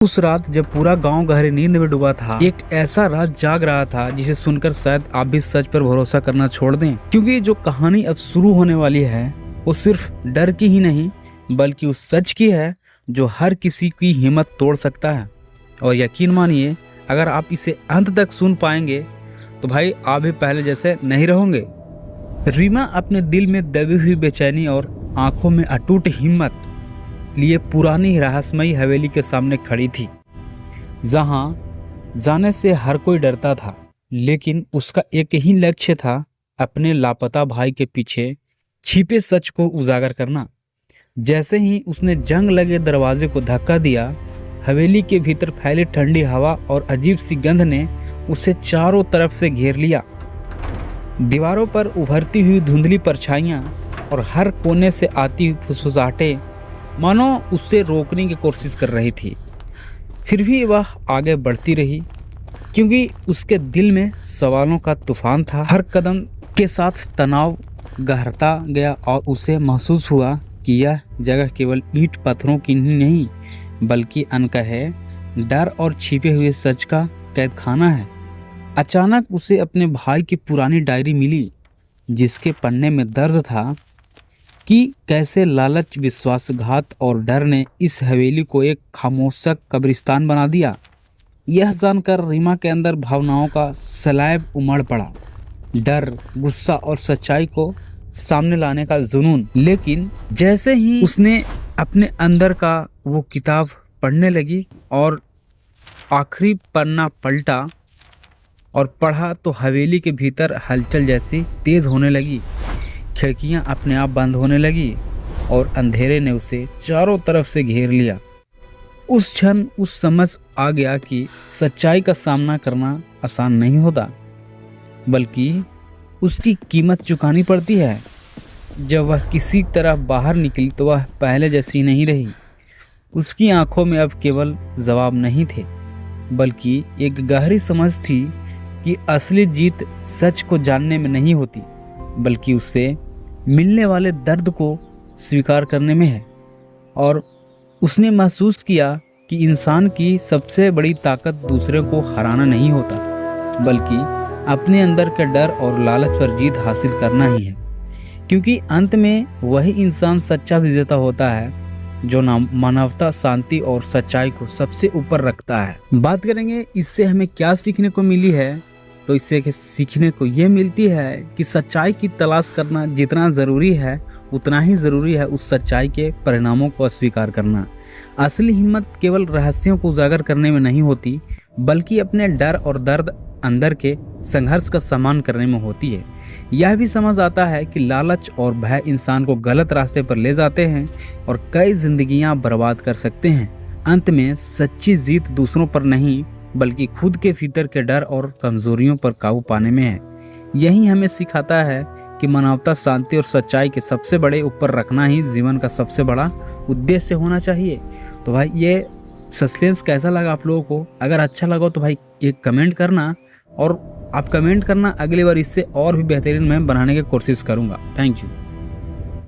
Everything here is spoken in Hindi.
उस रात जब पूरा गांव गहरी नींद में डूबा था, एक ऐसा राज जाग रहा था जिसे सुनकर शायद आप भी सच पर भरोसा करना छोड़ दें, क्योंकि जो कहानी अब शुरू होने वाली है वो सिर्फ डर की ही नहीं बल्कि उस सच की है जो हर किसी की हिम्मत तोड़ सकता है। और यकीन मानिए, अगर आप इसे अंत तक सुन पाएंगे तो भाई आप भी पहले जैसे नहीं रहोगे। रीमा अपने दिल में दबी हुई बेचैनी और आंखों में अटूट हिम्मत लिए पुरानी रहस्यमयी हवेली के सामने खड़ी थी, जहां जाने से हर कोई डरता था, लेकिन उसका एक ही लक्ष्य था, अपने लापता भाई के पीछे छिपे सच को उजागर करना। जैसे ही उसने जंग लगे दरवाजे को धक्का दिया, हवेली के भीतर फैली ठंडी हवा और अजीब सी गंध ने उसे चारों तरफ से घेर लिया। दीवारों पर उभरती हुई धुंधली परछाइयां और हर कोने से आती हुई फुसफुसाहटें मानो उससे रोकने की कोशिश कर रही थी। फिर भी वह आगे बढ़ती रही, क्योंकि उसके दिल में सवालों का तूफान था। हर कदम के साथ तनाव गहरता गया और उसे महसूस हुआ कि यह जगह केवल ईंट पत्थरों की ही नहीं बल्कि अनकहे डर और छिपे हुए सच का कैद खाना है। अचानक उसे अपने भाई की पुरानी डायरी मिली, जिसके पन्ने में दर्ज था कि कैसे लालच, विश्वासघात और डर ने इस हवेली को एक खामोश कब्रिस्तान बना दिया। यह जानकर रीमा के अंदर भावनाओं का सैलाब उमड़ पड़ा, डर, गुस्सा और सच्चाई को सामने लाने का जुनून। लेकिन जैसे ही उसने अपने अंदर का वो किताब पढ़ने लगी और आखिरी पन्ना पलटा और पढ़ा तो हवेली के भीतर हलचल जैसी तेज होने लगी। खिड़कियां अपने आप बंद होने लगी और अंधेरे ने उसे चारों तरफ से घेर लिया। उस क्षण उस समझ आ गया कि सच्चाई का सामना करना आसान नहीं होता, बल्कि उसकी कीमत चुकानी पड़ती है। जब वह किसी तरह बाहर निकली तो वह पहले जैसी नहीं रही। उसकी आंखों में अब केवल जवाब नहीं थे, बल्कि एक गहरी समझ थी कि असली जीत सच को जानने में नहीं होती, बल्कि उससे मिलने वाले दर्द को स्वीकार करने में है। और उसने महसूस किया कि इंसान की सबसे बड़ी ताकत दूसरे को हराना नहीं होता, बल्कि अपने अंदर के डर और लालच पर जीत हासिल करना ही है। क्योंकि अंत में वही इंसान सच्चा विजेता होता है जो मानवता, शांति और सच्चाई को सबसे ऊपर रखता है। बात करेंगे इससे हमें क्या सीखने को मिली है, तो इससे सीखने को ये मिलती है कि सच्चाई की तलाश करना जितना ज़रूरी है उतना ही ज़रूरी है उस सच्चाई के परिणामों को अस्वीकार करना। असली हिम्मत केवल रहस्यों को उजागर करने में नहीं होती, बल्कि अपने डर और दर्द अंदर के संघर्ष का सम्मान करने में होती है। यह भी समझ आता है कि लालच और भय इंसान को गलत रास्ते पर ले जाते हैं और कई जिंदगियां बर्बाद कर सकते हैं। अंत में सच्ची जीत दूसरों पर नहीं बल्कि खुद के भीतर के डर और कमजोरियों पर काबू पाने में है। यही हमें सिखाता है कि मानवता, शांति और सच्चाई के सबसे बड़े ऊपर रखना ही जीवन का सबसे बड़ा उद्देश्य होना चाहिए। तो भाई ये सस्पेंस कैसा लगा आप लोगों को? अगर अच्छा लगा तो भाई एक कमेंट करना, और आप कमेंट करना, अगली बार इससे और भी बेहतरीन मैं बनाने की कोशिश करूँगा। Thank you.